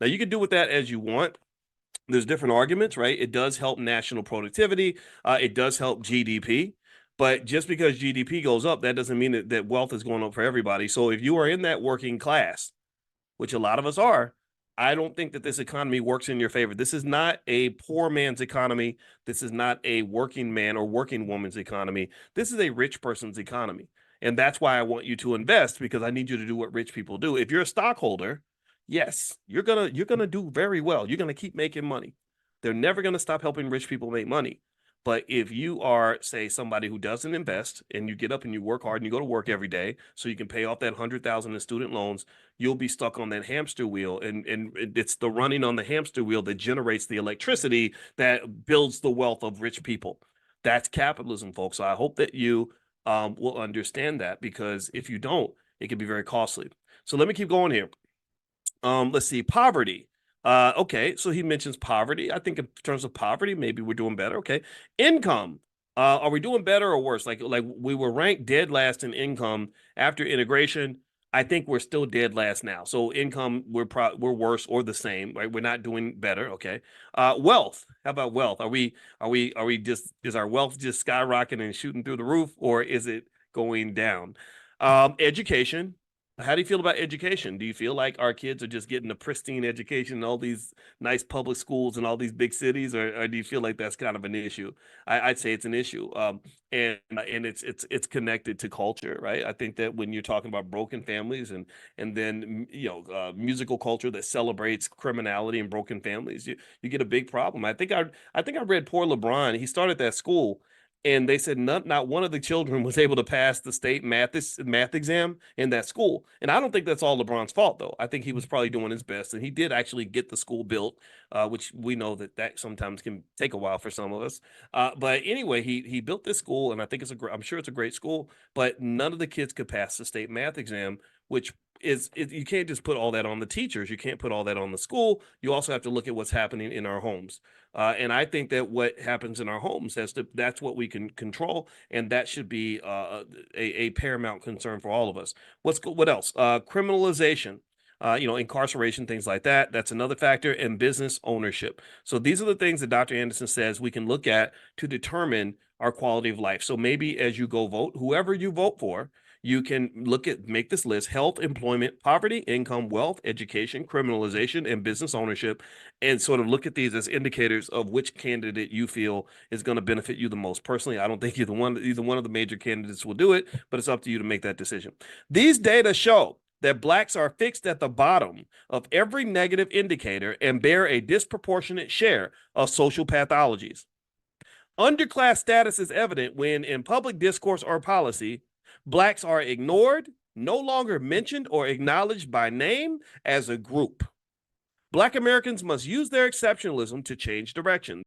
Now, you can do with that as you want. There's different arguments, right? It does help national productivity. It does help GDP. But just because GDP goes up, that doesn't mean that wealth is going up for everybody. So if you are in that working class, which a lot of us are, I don't think that this economy works in your favor. This is not a poor man's economy. This is not a working man or working woman's economy. This is a rich person's economy. And that's why I want you to invest, because I need you to do what rich people do. If you're a stockholder, yes, you're gonna do very well. You're gonna keep making money. They're never gonna stop helping rich people make money. But if you are, say, somebody who doesn't invest and you get up and you work hard and you go to work every day so you can pay off that 100,000 in student loans, you'll be stuck on that hamster wheel. And it's the running on the hamster wheel that generates the electricity that builds the wealth of rich people. That's capitalism, folks. So I hope that you will understand that, because if you don't, it can be very costly. So let me keep going here. Let's see, poverty. Okay, so he mentions poverty. I think in terms of poverty, maybe we're doing better. Okay, income. Are we doing better or worse? Like we were ranked dead last in income after integration. I think we're still dead last now. So income, we're worse or the same, right? We're not doing better. Okay. Wealth. How about wealth? Are we just, is our wealth just skyrocketing and shooting through the roof, or is it going down? Education. How do you feel about education? Do you feel like our kids are just getting a pristine education in all these nice public schools in all these big cities, or do you feel like that's kind of an issue? I'd say it's an issue, and it's connected to culture, right? I think that when you're talking about broken families and then musical culture that celebrates criminality and broken families, you get a big problem. I think I read Poor LeBron. He started that school, and they said not one of the children was able to pass the state math exam in that school. And I don't think that's all LeBron's fault, though. I think he was probably doing his best, and he did actually get the school built, which we know that sometimes can take a while for some of us. But anyway, he built this school, and I think I'm sure it's a great school, but none of the kids could pass the state math exam, which you can't just put all that on the teachers. You can't put all that on the school. You also have to look at what's happening in our homes. And I think that what happens in our homes that's what we can control, and that should be a paramount concern for all of us. What else? Criminalization. Incarceration, things like that. That's another factor, and business ownership. So these are the things that Dr. Anderson says we can look at to determine our quality of life. So maybe as you go vote, whoever you vote for, you can make this list: health, employment, poverty, income, wealth, education, criminalization, and business ownership, and sort of look at these as indicators of which candidate you feel is going to benefit you the most. Personally, I don't think either one of the major candidates will do it, but it's up to you to make that decision. These data show that blacks are fixed at the bottom of every negative indicator and bear a disproportionate share of social pathologies. Underclass status is evident when, in public discourse or policy, blacks are ignored, no longer mentioned or acknowledged by name as a group. Black Americans must use their exceptionalism to change direction.